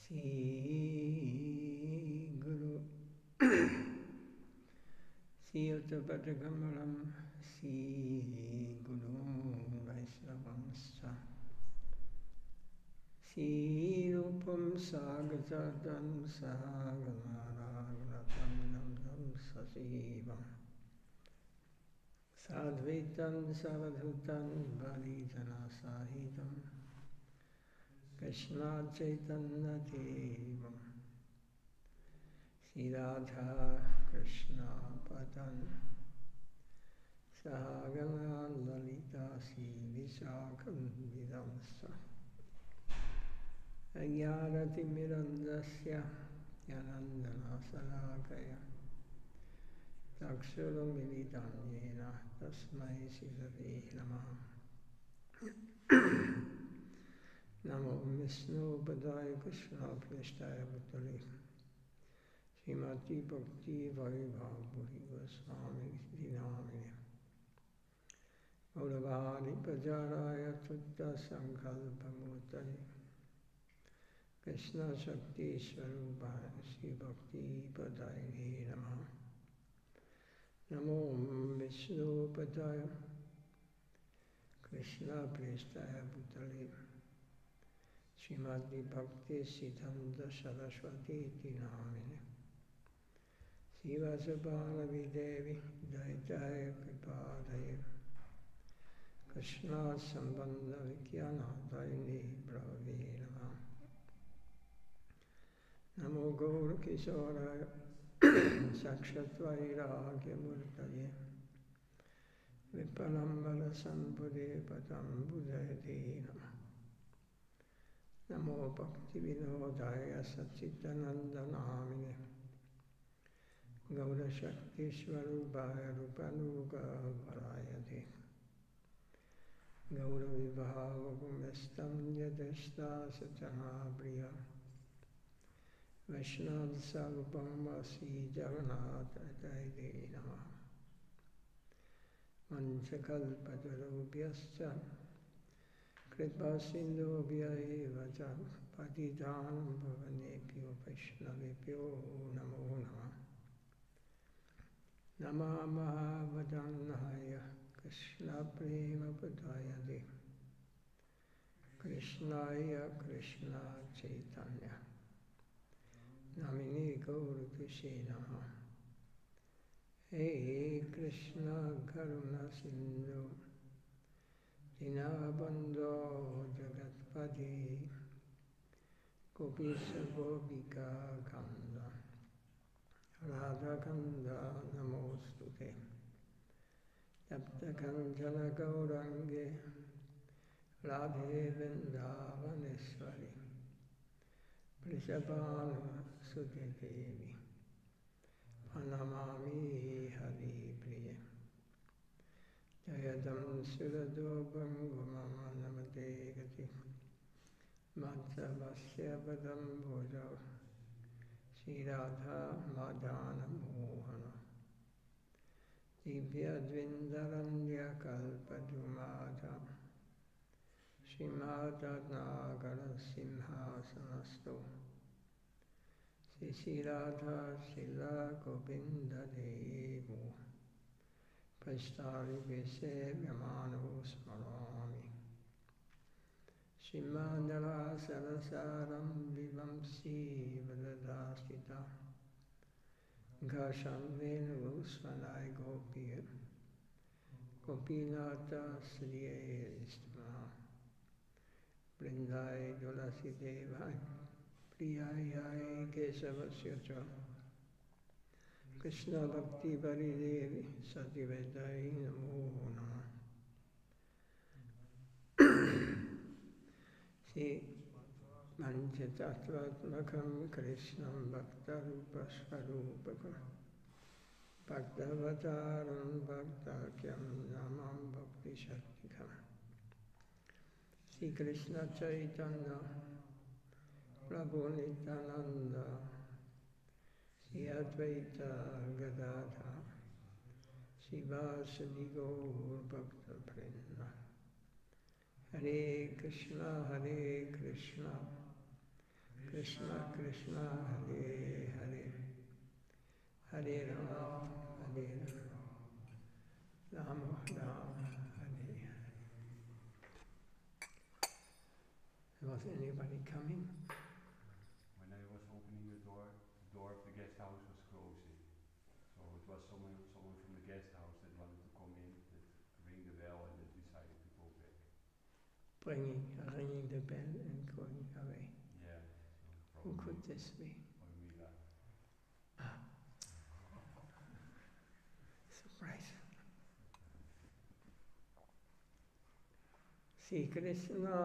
Sri Guru Sri Uttapatakamulam Sri Guru Vaisnavamsa Sri Rupam Sagajatam Sahagamaragunatam Namdam Sasivam Sadvitam Savadhutam Varijana Sahitam Krishna Chaitanya Devam Sri Radha Krishna Padan Sahagana Lalita Sri Vishakam Vidamsa Agyarati Mirandasya Yanandana Salakaya Takshuru Militam Yena Tasmai Sirave Namaha Namo Vishnu Padaya Krishna Prasthaya Bhutale Srimati Bhakti Vaibhavapuri Goswami Dinamine Gauravani Pajaraya Tutta Sankalpamurtale Krishna Shakti Swarupaya Sri Bhakti Padaya Namaha Namo Vishnu Padaya Krishna Prasthaya Bhutale Srimati Bhakti Siddhanta Saraswati Dinamine Sivasabhanavi Devi Daitaya Kripadaya Krishna Sambandha Vikyana Daini Brahve Namaha Namo Gaura Kisoraya Sakshatvairagya Murtaye Vipalambara Sambuddhe Patam Buddhayate Namaha Namo Bhakti Vinodaya Satchitanandanamine Gaura Shakti Swarubhaya Rupanuga Varayate Gaura Vibhavakumestam Yadeshta Satana Priya Vaishnava Sarupam Vasi Jagannath Adayate Namaha Manchakalpatarubhyascha Kripa Sindhubhya eva ca Patitanam Bhavanebhyo Vaishnavebhyo Namo Namaha Namah Vajannaya Krishna Prema Padayate Krishnaya Krishna Chaitanya Namini Gaura Kishe Namaha Hey Krishna Karuna Sindhu Dinabandho Jagatpati Gopisa Gopika Kanda Radha Kanda Namostute Tapta Kanjana Gaurange Radhe Vrindavaneshwari Prishabhanu Sute Devi Pranamami Hari Priya Jayadam Suradobam Gumama Namate Gati Madhavasya Padam Bhoja Sri Radha Madhana Mohana Divya Dvindaranya Kalpadumada Srimata Nagara Simhasanasto Sri Radha Sila Govinda Devo Prasthari Vise Vyamano Smarami Shrimandala Sarasaram Vivamsi Vadadasita Gasham Venu Svanai Gopi Gopinata Sriye Istma Brindai Dolasi Devai Priyayai Kesavasya Krishna Bhakti Bari Devi Sati Vedai Namo Namaha Sri Manchatattvatmakam Krishnam Bhaktarupa Swarupakam Bhaktavataram Bhaktakyam Namam Bhakti Shaktikam Sri Krishna Chaitanya Prabhu Nityananda Sri Advaita Gadadha Srivasadi Gaur Bhakta Vrinda Hare Krishna Krishna Krishna Hare Hare Hare Rama Hare Rama Rama Rama Hare Hare. Was anybody coming? When I was opening the door of the guest house was closing. So it was someone from the guest house that wanted to come in, that rang the bell and that decided to go back. Ringing the bell and going away. Yeah. So who could this be? Mila. Surprise. Sri Krishna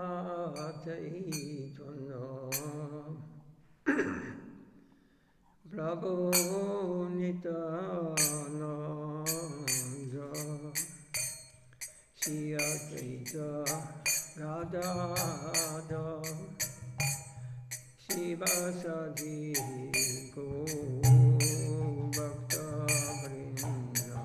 Chaitanya Prabhu Nityananda Shri Advaita Radha Shivasadi Go Bhakta Vrinda.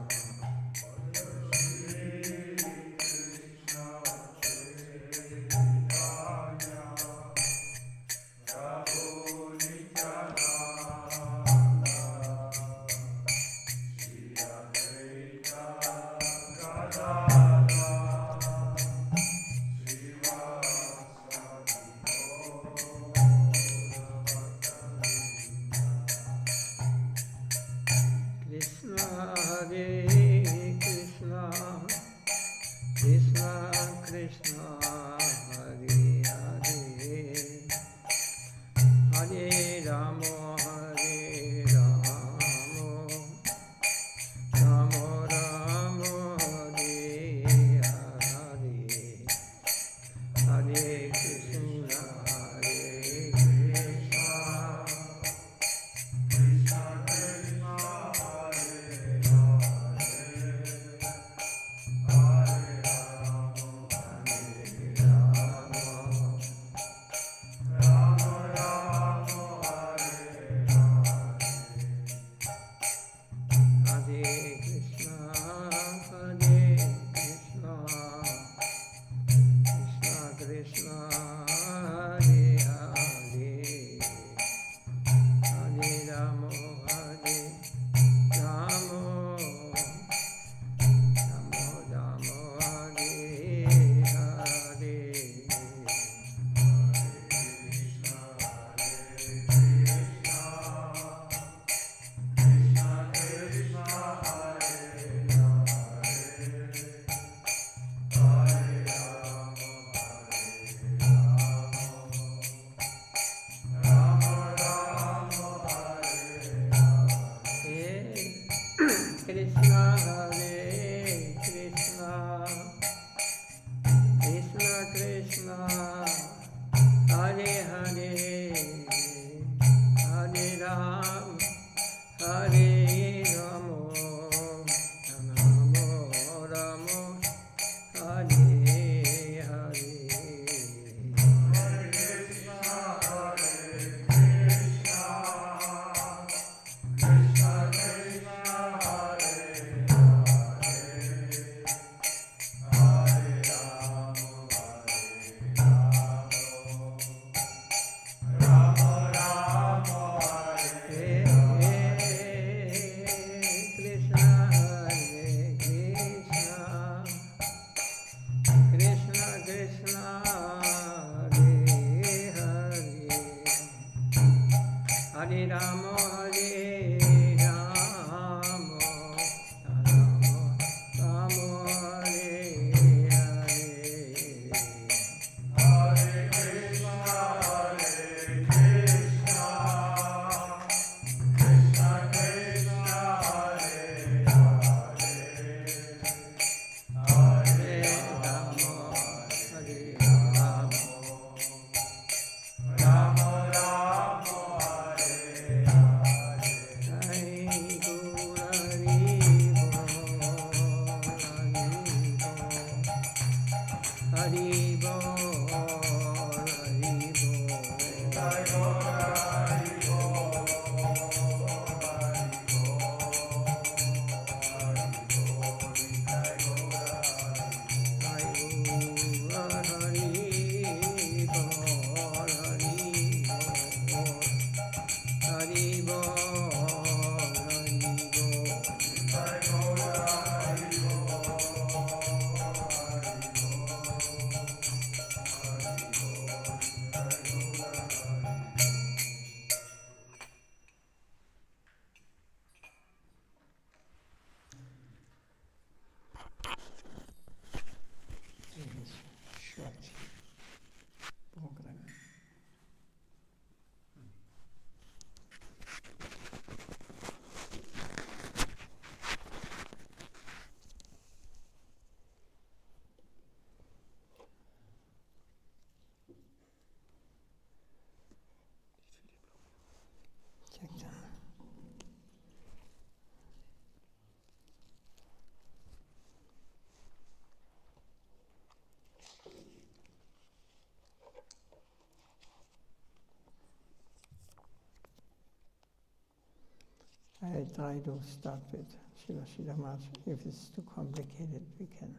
I try to start with Shiva Siddhamaj. If it's too complicated, we can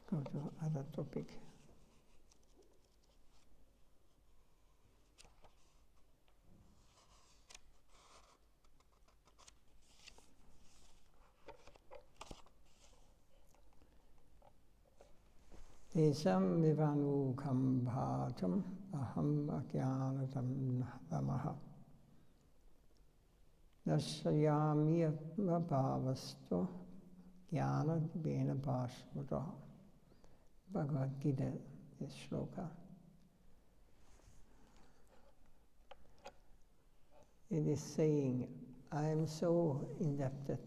go to other topic. Tesam vivanukam bhatam aham agyanatam namaha dasyayami bhavastu jnana bena bhasmata. Bhagavad Gita, this shloka. It is saying, I am so indebted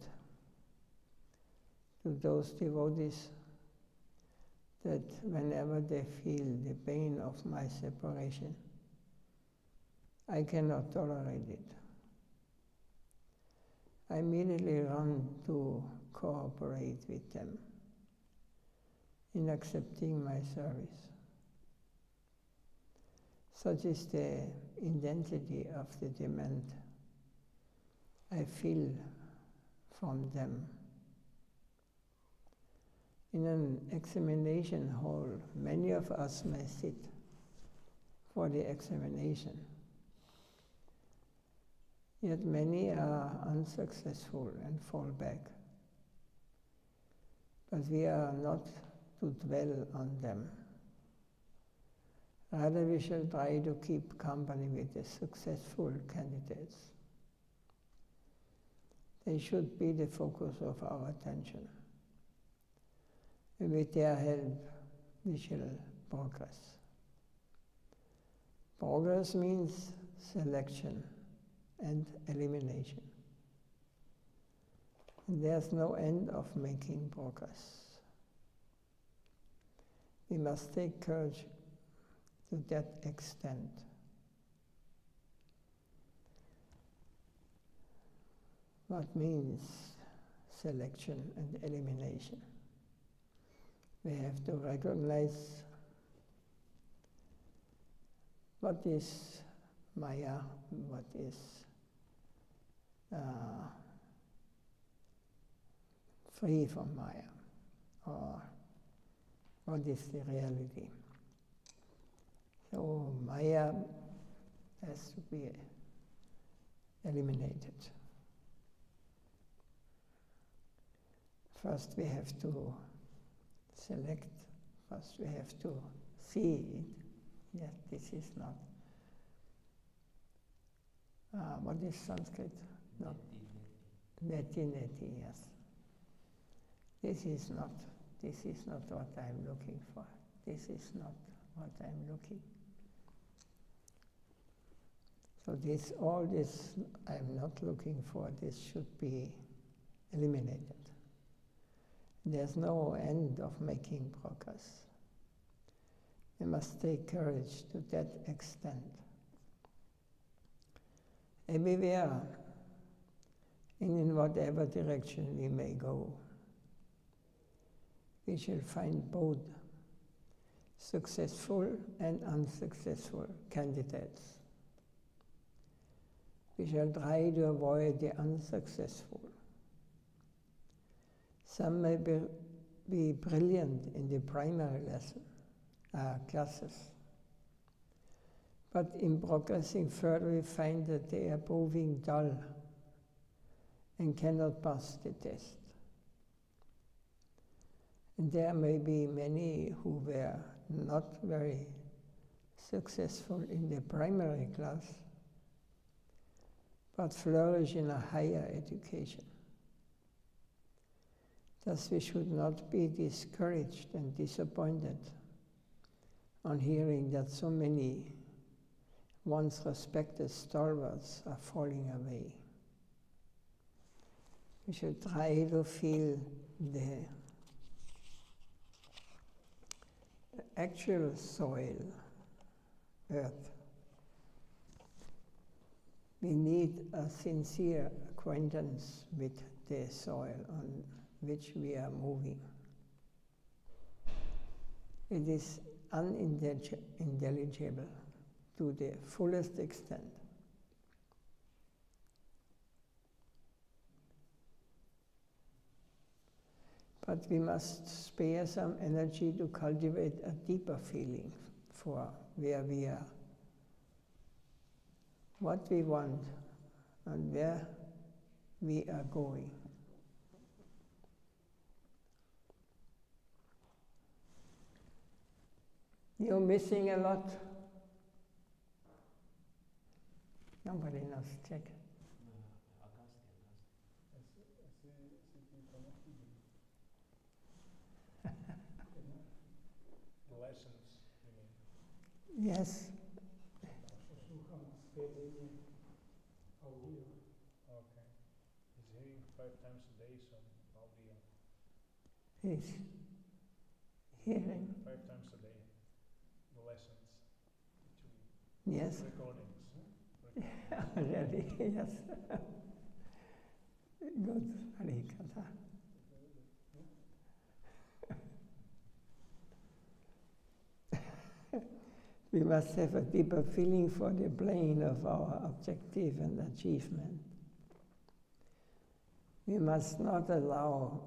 to those devotees that whenever they feel the pain of my separation, I cannot tolerate it. I immediately run to cooperate with them in accepting my service. Such is the intensity of the demand I feel from them. In an examination hall, many of us may sit for the examination, yet many are unsuccessful and fall back. But we are not to dwell on them. Rather, we shall try to keep company with the successful candidates. They should be the focus of our attention. And with their help, we shall progress. Progress means selection and elimination. And there's no end of making progress. We must take courage to that extent. What means selection and elimination? We have to recognize what is Maya, what is free from Maya, or what is the reality. So Maya has to be eliminated. First we have to select, first we have to see it. Yes, this is not. What is Sanskrit? Not neti, yes. This is not what I'm looking for. This is not what I'm looking. So all this I'm not looking for, this should be eliminated. There's no end of making progress. We must take courage to that extent. Everywhere, in whatever direction we may go, we shall find both successful and unsuccessful candidates. We shall try to avoid the unsuccessful. Some may be brilliant in the primary classes, but in progressing further we find that they are proving dull and cannot pass the test. And there may be many who were not very successful in the primary class, but flourish in a higher education. Thus we should not be discouraged and disappointed on hearing that so many once respected stalwarts are falling away. We should try to feel actual soil, earth, we need a sincere acquaintance with the soil on which we are moving. It is unintelligible to the fullest extent. But we must spare some energy to cultivate a deeper feeling for where we are, what we want, and where we are going. You're missing a lot. Nobody knows. Check. The lessons, you mean? Yes. Okay. He's hearing 5 times a day, so audio. He's hearing. 5 times a day. The lessons. Yes. Recordings. Already, yes. Good. Harikatha. We must have a deeper feeling for the plane of our objective and achievement. We must not allow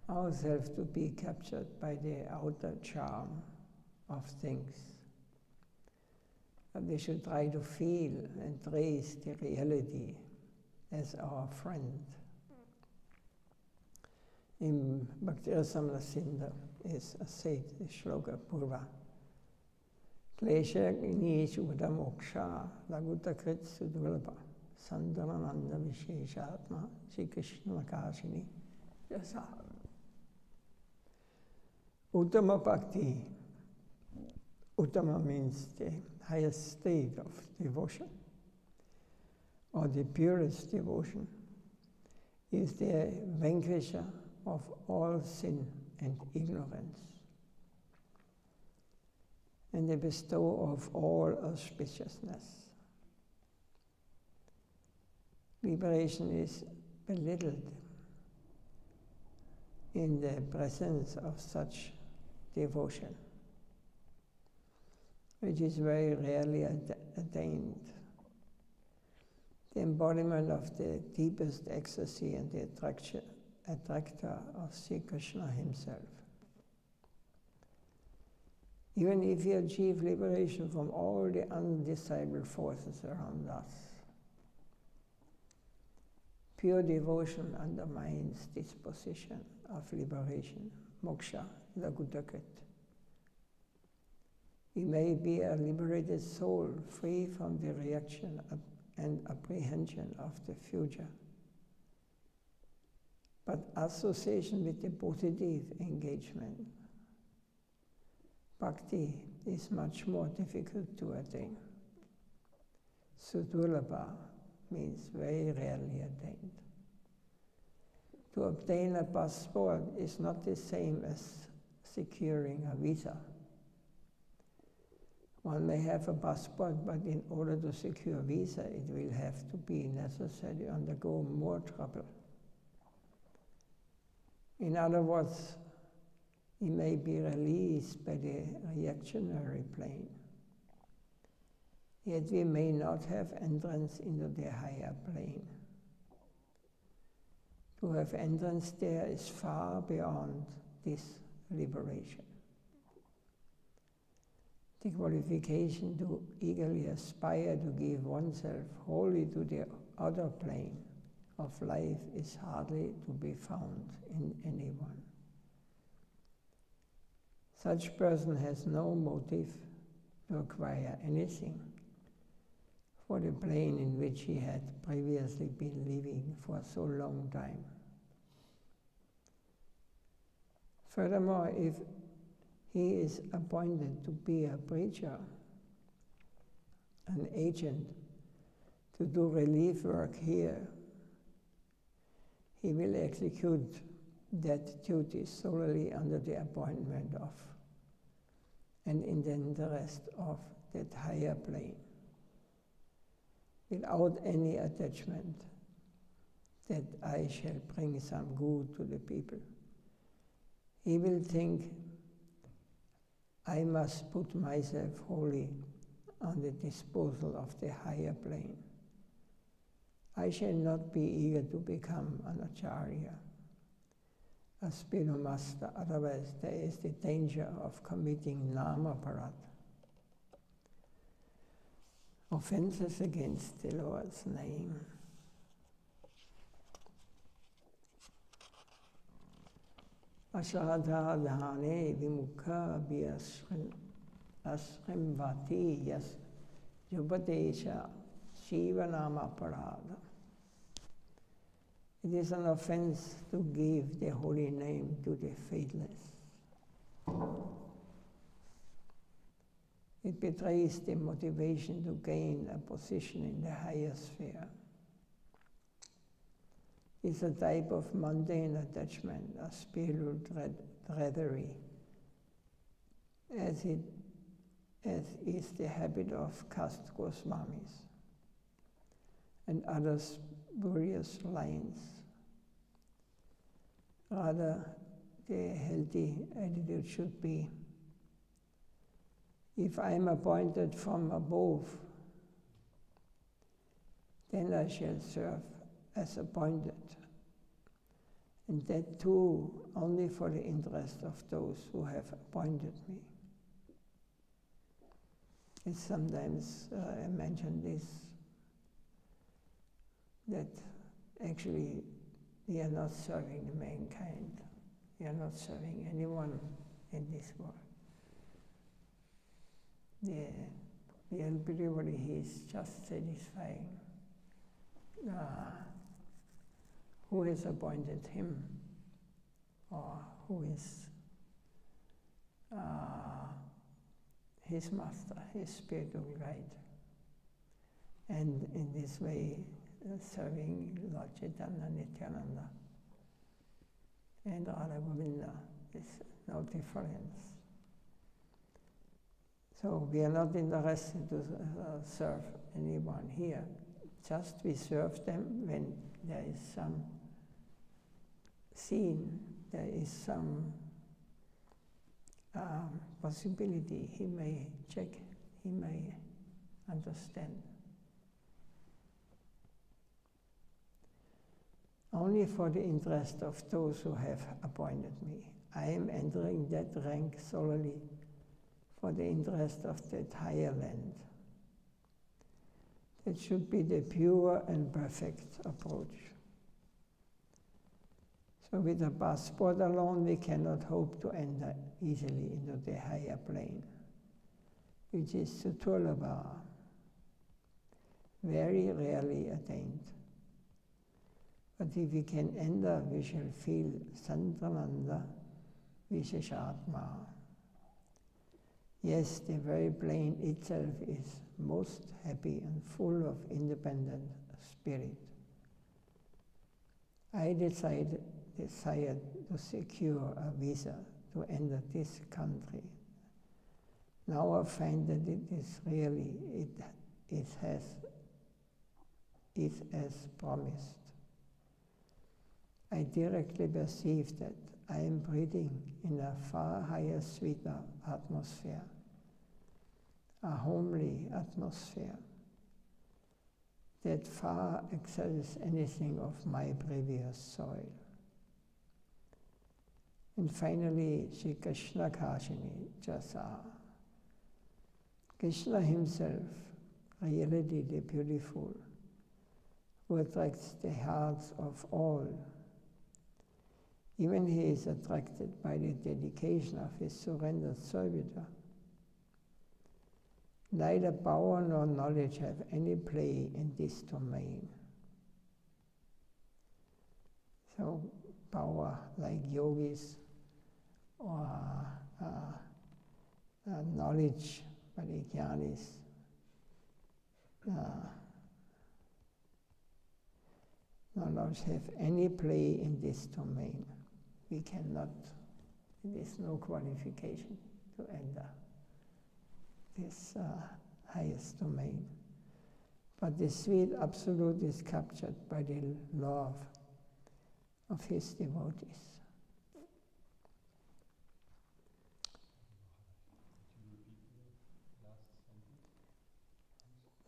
ourselves to be captured by the outer charm of things. But we should try to feel and trace the reality as our friend. In Bhakti Rasamrasindha is a said shloka purva. Klesha Gnishu Moksha Laguta Krit Sudulapa Sandamananda Visheshatma Sri Krishna Makashini Yasa. Uttama Bhakti. Uttama means the highest state of devotion, or the purest devotion, is the vanquisher of all sin and ignorance, and the bestower of all auspiciousness. Liberation is belittled in the presence of such devotion, which is very rarely attained. The embodiment of the deepest ecstasy and the attractor of Sri Krishna himself. Even if we achieve liberation from all the undesirable forces around us, pure devotion undermines this position of liberation, moksha, lagutakrit. We may be a liberated soul, free from the reaction and apprehension of the future. But association with the positive engagement, bhakti, is much more difficult to attain. Sudurlabha means very rarely attained. To obtain a passport is not the same as securing a visa. One may have a passport, but in order to secure a visa, it will have to be necessary to undergo more trouble. In other words, he may be released by the reactionary plane. Yet we may not have entrance into the higher plane. To have entrance there is far beyond this liberation. The qualification to eagerly aspire to give oneself wholly to the other plane of life is hardly to be found in anyone. Such person has no motive to acquire anything for the plane in which he had previously been living for so long time. Furthermore, if he is appointed to be a preacher, an agent, to do relief work here, he will execute that duty solely under the appointment of and in the interest of that higher plane, without any attachment that I shall bring some good to the people. He will think, I must put myself wholly on the disposal of the higher plane. I shall not be eager to become an acharya, a spiritual master, otherwise there is the danger of committing namaparat, offenses against the Lord's name. Ashradha dhane vimukha asrimvati yas jubadesha shivanama parada. It is an offense to give the holy name to the faithless. It betrays the motivation to gain a position in the higher sphere. It's a type of mundane attachment, a spiritual drudgery, as is the habit of caste Goswamis and other spurious lines. Rather, the healthy attitude should be, if I am appointed from above, then I shall serve as appointed, and that too only for the interest of those who have appointed me. It's sometimes I mention this, that actually we are not serving the mankind. We are not serving anyone in this world. Everybody is just satisfying who has appointed him, or who is his master, his spiritual guide. And in this way, serving Lord Chaitanya, Nityananda, and Radha Govinda is no difference. So we are not interested to serve anyone here. Just we serve them when there is some scene, there is some possibility. He may check, he may understand. Only for the interest of those who have appointed me. I am entering that rank solely for the interest of that higher land. That should be the pure and perfect approach. So with a passport alone, we cannot hope to enter easily into the higher plane, which is Suturlabha, very rarely attained. But if we can enter, we shall feel Santananda Visheshatma. Yes, the very plane itself is most happy and full of independent spirit. I decided to secure a visa to enter this country. Now I find that it is really, it is as promised. I directly perceive that I am breathing in a far higher, sweeter atmosphere, a homely atmosphere that far excels anything of my previous soil. And finally, Sri Krishna Kashini Jasa. Krishna himself, reality the beautiful, who attracts the hearts of all. Even he is attracted by the dedication of his surrendered servitor. Neither power nor knowledge have any play in this domain. So power like yogis, or knowledge by the jnanis, knowledge have any play in this domain. We cannot, there is no qualification to enter. this highest domain. But the sweet absolute is captured by the love of his devotees.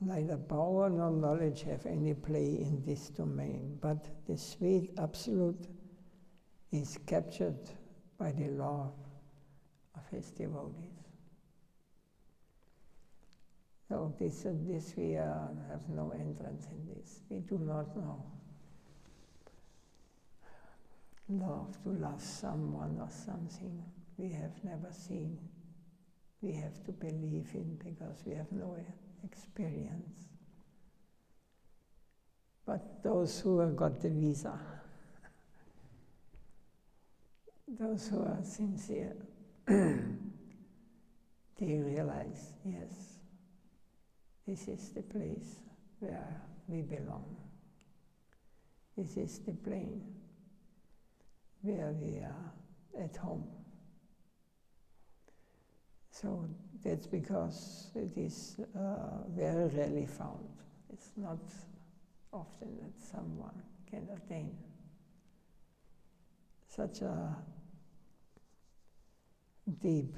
Neither power nor knowledge have any play in this domain, but the sweet absolute is captured by the love of his devotees. So this we have no entrance in this. We do not know. To love someone or something we have never seen. We have to believe in because we have no experience. But those who have got the visa, those who are sincere, they realize, yes, this is the place where we belong. This is the plane where we are at home. So that's because it is very rarely found. It's not often that someone can attain such a deep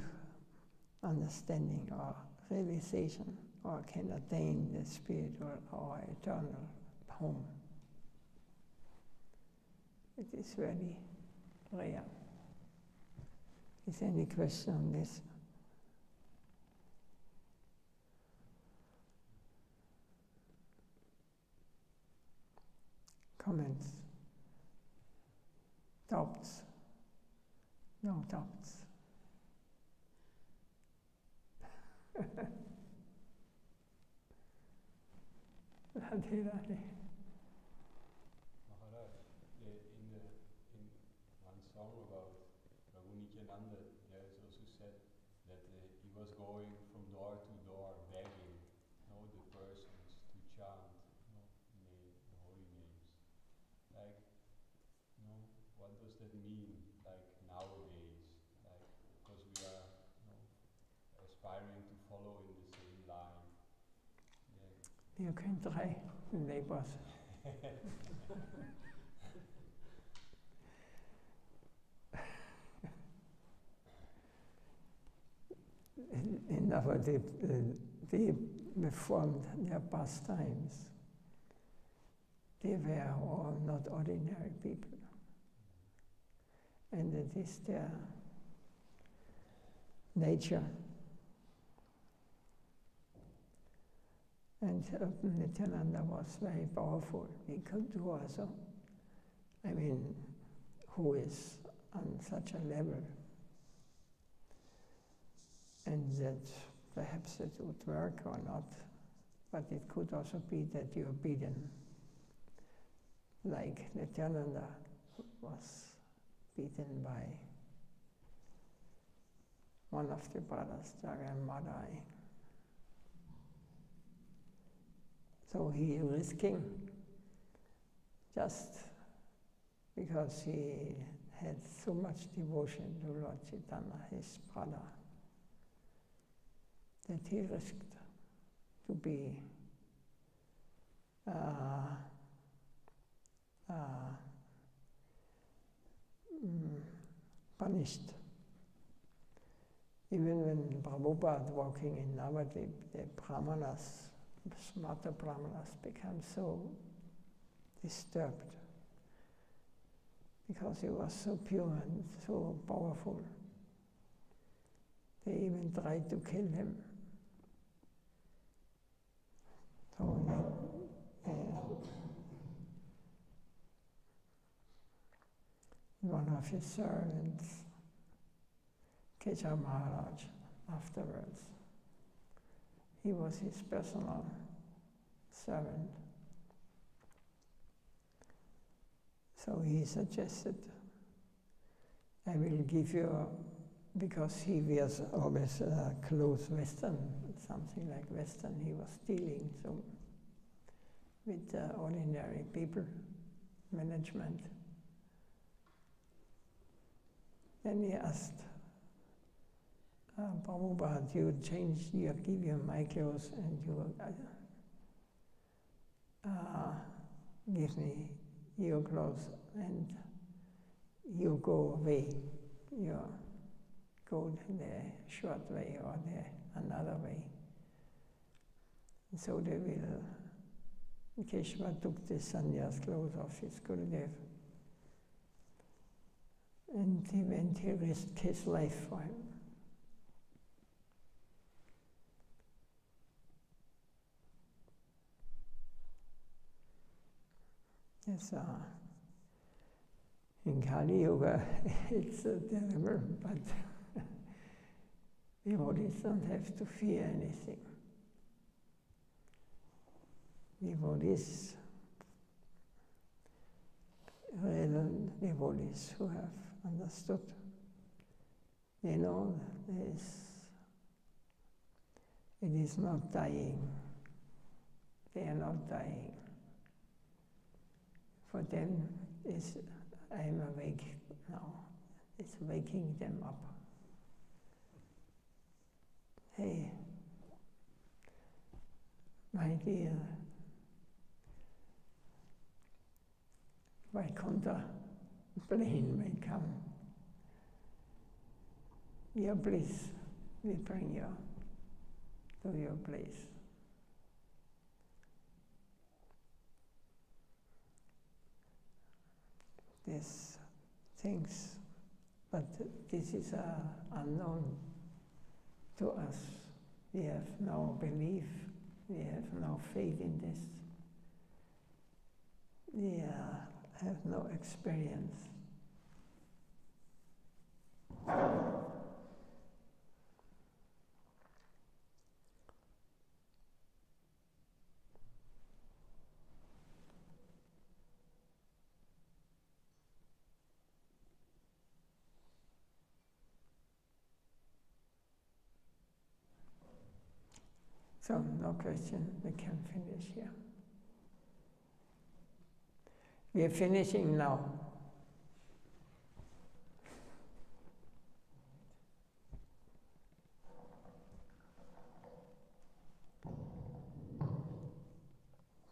understanding or realization, or can attain the spiritual or eternal home. It is very rare. Is there any question on this? Comments? Doubts? No doubts. Radhe, Radhe. Maharaj, in one song about Prabhu Nityananda, there is also said that he was going from door to door begging the persons to chant the holy names. Like, what does that mean? Like nowadays, like because we are aspiring to follow in the same line. You can try, neighbors. In Navadip, they performed their pastimes. They were all not ordinary people. And it is their nature. And Nityananda was very powerful. He could do also. Who is on such a level? And that perhaps it would work or not, but it could also be that you're beaten. Like Nityananda was beaten by one of the brothers, Jagan Madai. So he risking, just because he had so much devotion to Lord Chaitanya, his brother, that he risked to be punished. Even when Prabhupada walking in Navadvip, the brahmanas, smarter brahmanas, became so disturbed because he was so pure and so powerful. They even tried to kill him. So one of his servants, Kesha Maharaj, afterwards, he was his personal servant. So he suggested, I will give you, because he wears always clothes, Western, something like Western, he was dealing so with ordinary people, management. Then he asked Prabhupada, you give your my clothes and you give me your clothes and you go away. You go the short way or the another way. And so they will. Keshava took the sannyas clothes off his Gurudev. And he went, he risked his life for him. Yes, in Kali Yoga, it's terrible, but devotees don't have to fear anything. Devotees, real devotees who have understood, they know it is not dying. They are not dying. For them, I am awake now. It's waking them up. Hey, my dear Vaikuntha plane may come. Your bliss will bring you to your place. These things, but this is unknown to us. We have no belief, we have no faith in this. We have no experience. So, no question, we can finish here. We are finishing now.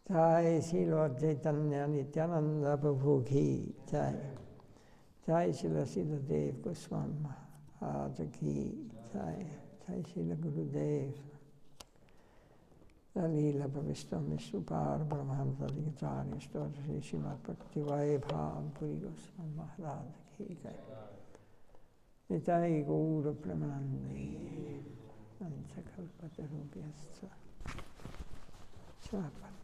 Jai Sri Lord Chaitanya Nityananda Prabhu Ki Jai. Jai Srila Siddhadev Goswami Maharaj Ki Jai. Jai Srila Gurudev. Dalila Bhavistam Vishupar Brahmansa Digacharya Stora Sri Srimad Bhakti Vaibhav Puri Goswami Maharaj Ki Jai. Nitai Gaura Pramanandi Ansakalpatarubhyascha Swapat